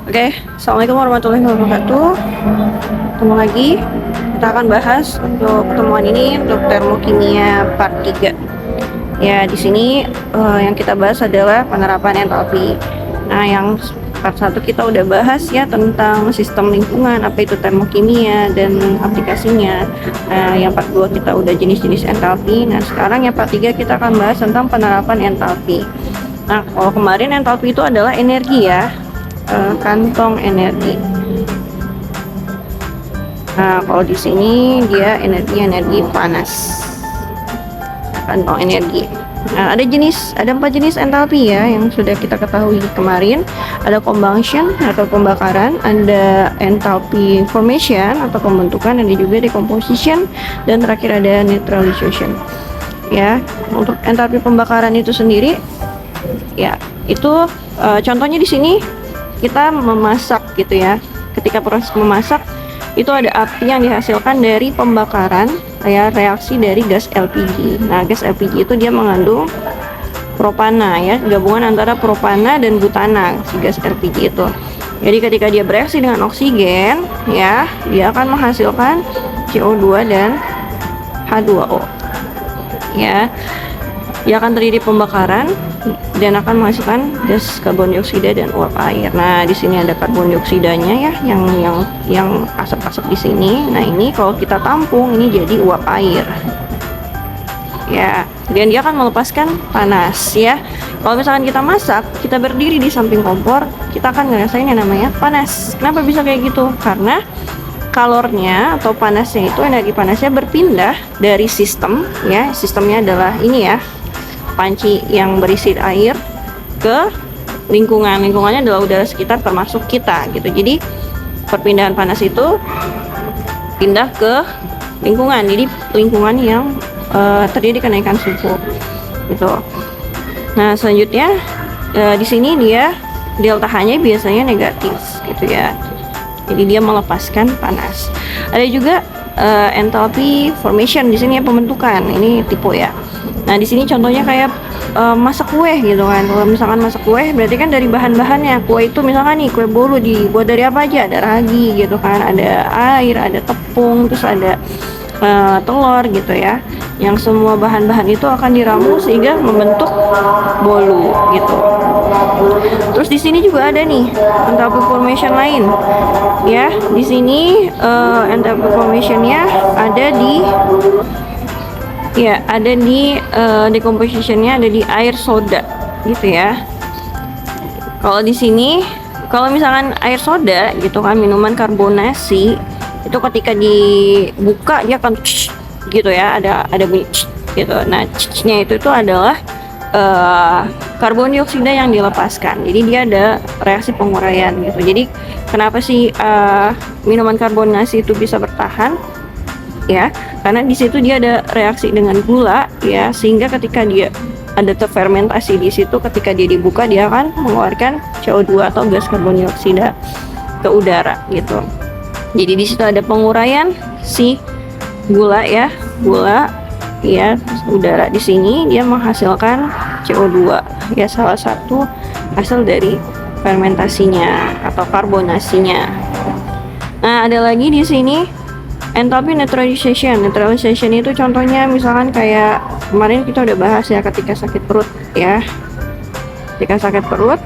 Oke, Assalamualaikum warahmatullahi wabarakatuh. Ketemu lagi. Kita akan bahas untuk pertemuan ini untuk termokimia part 3. Ya, di sini yang kita bahas adalah penerapan entalpi. Nah, yang part 1 kita udah bahas ya tentang sistem lingkungan, apa itu termokimia dan aplikasinya. Nah, yang part 2 kita udah jenis-jenis entalpi. Nah, sekarang yang part 3 kita akan bahas tentang penerapan entalpi. Nah, kalau kemarin entalpi itu adalah energi ya, kantong energi. Nah, kalau di sini dia energi panas, kantong energi. Nah, ada 4 jenis entalpi ya yang sudah kita ketahui kemarin. Ada combustion atau pembakaran, ada enthalpy formation atau pembentukan, ada juga decomposition, dan terakhir ada neutralization. Ya, untuk enthalpy pembakaran itu sendiri, ya itu contohnya di sini kita memasak gitu ya. Ketika proses memasak itu ada api yang dihasilkan dari pembakaran ya, reaksi dari gas LPG. Nah, gas LPG itu dia mengandung propana ya, gabungan antara propana dan butana si gas LPG itu. Jadi ketika dia bereaksi dengan oksigen ya, dia akan menghasilkan CO2 dan H2O. Ya. Dia akan terjadi pembakaran dan akan menghasilkan gas karbon dioksida dan uap air. Nah, di sini ada karbon dioksidanya ya, yang asap-asap di sini. Nah, ini kalau kita tampung ini jadi uap air. Ya, dan dia akan melepaskan panas ya. Kalau misalkan kita masak, kita berdiri di samping kompor, kita akan ngerasain yang namanya panas. Kenapa bisa kayak gitu? Karena kalornya atau panasnya itu, energi panasnya berpindah dari sistem ya. Sistemnya adalah ini ya, panci yang berisi air, ke lingkungannya adalah udara sekitar termasuk kita gitu. Jadi perpindahan panas itu pindah ke lingkungan, jadi lingkungan yang terjadi kenaikan suhu gitu. Nah, selanjutnya di sini dia delta H-nya biasanya negatif gitu ya, jadi dia melepaskan panas. Ada juga enthalpy formation di sini ya, pembentukan, ini tipe ya. Nah, di sini contohnya kayak masak kue gitu kan. Kalau misalkan masak kue berarti kan dari bahan-bahannya. Kue itu misalkan nih kue bolu dibuat dari apa aja? Ada ragi gitu kan, ada air, ada tepung, terus ada telur gitu ya. Yang semua bahan-bahan itu akan diramu sehingga membentuk bolu gitu. Terus di sini juga ada nih enthalpy formation lain. Ya, di sini enthalpy formationnya ada di decompositionnya ada di air soda gitu ya. Kalau di sini, kalau misalkan air soda gitu kan, minuman karbonasi itu ketika dibuka dia akan gitu ya, ada bunyi gitu. Nah, nya itu adalah karbon dioksida yang dilepaskan. Jadi dia ada reaksi penguraian gitu. Jadi kenapa sih minuman karbonasi itu bisa bertahan? Ya, karena di situ dia ada reaksi dengan gula ya, sehingga ketika dia ada terfermentasi di situ, ketika dia dibuka dia akan mengeluarkan CO2 atau gas karbon dioksida ke udara gitu. Jadi di situ ada penguraian si gula ya, udara. Di sini dia menghasilkan CO2 ya, salah satu hasil dari fermentasinya atau karbonasinya. Nah, ada lagi di sini enthalpy neutralization. Neutralization itu contohnya misalkan kayak kemarin kita udah bahas ya, ketika sakit perut ya. Ketika sakit perut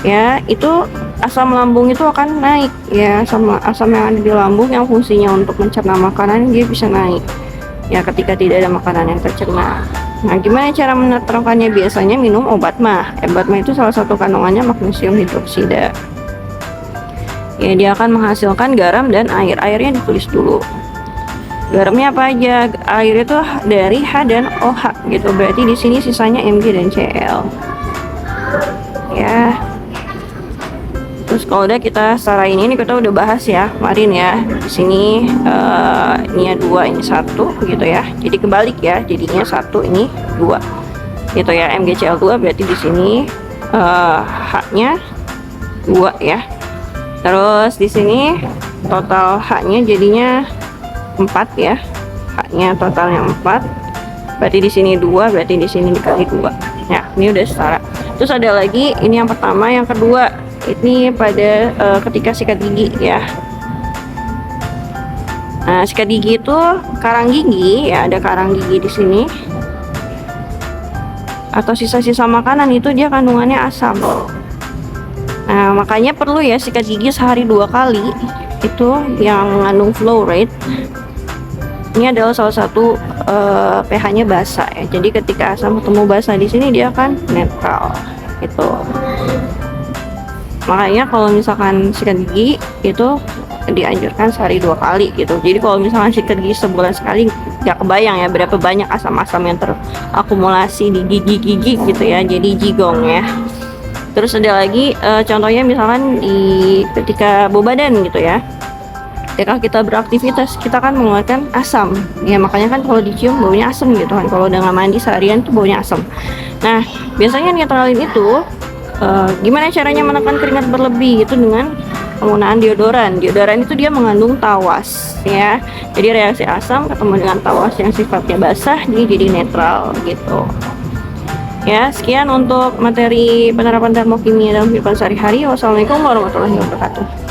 ya, itu asam lambung itu akan naik ya, sama asam yang ada di lambung yang fungsinya untuk mencerna makanan, dia bisa naik ya ketika tidak ada makanan yang tercerna. Nah, gimana cara menetralkannya? Biasanya minum obat mah. Obat mah itu salah satu kandungannya magnesium hidroksida. Ya, dia akan menghasilkan garam dan air. Airnya ditulis dulu. Garamnya apa aja? Air itu dari H dan OH gitu. Berarti di sini sisanya Mg dan Cl. Ya. Terus kalau udah kita setarain ini, kita udah bahas ya kemarin ya. Di sini ini 2, ini 1 gitu ya. Jadi kebalik ya. Jadinya 1, ini 2. Gitu ya. MgCl2 berarti di sini H-nya 2 ya. Terus di sini total H-nya jadinya 4 ya. H-nya totalnya 4. Berarti di sini 2, berarti di sini dikali 2. Ya, ini udah setara. Terus ada lagi, ini yang pertama, yang kedua. Ini pada ketika sikat gigi ya. Nah, sikat gigi itu karang gigi ya, ada karang gigi di sini. Atau sisa-sisa makanan itu dia kandungannya asam. Nah, makanya perlu ya sikat gigi sehari 2 kali. Itu yang mengandung fluoride. Ini adalah salah satu pH-nya basa ya. Jadi ketika asam ketemu basa di sini dia akan netral gitu. Makanya kalau misalkan sikat gigi itu dianjurkan sehari 2 kali gitu. Jadi kalau misalkan sikat gigi sebulan sekali, nggak kebayang ya berapa banyak asam-asam yang terakumulasi di gigi-gigi gitu ya, jadi jigong ya. Terus ada lagi contohnya misalkan ketika bau badan gitu ya, ketika kita beraktivitas kita kan mengeluarkan asam ya, makanya kan kalau dicium baunya asam gitu kan, kalau udah nggak mandi seharian tuh baunya asam. Nah, biasanya netralin itu gimana caranya menekan keringat berlebih itu dengan penggunaan deodoran. Deodoran itu dia mengandung tawas ya. Jadi reaksi asam ketemu dengan tawas yang sifatnya basah, dia jadi netral gitu. Ya, sekian untuk materi penerapan termokimia dalam kehidupan sehari-hari. Wassalamualaikum warahmatullahi wabarakatuh.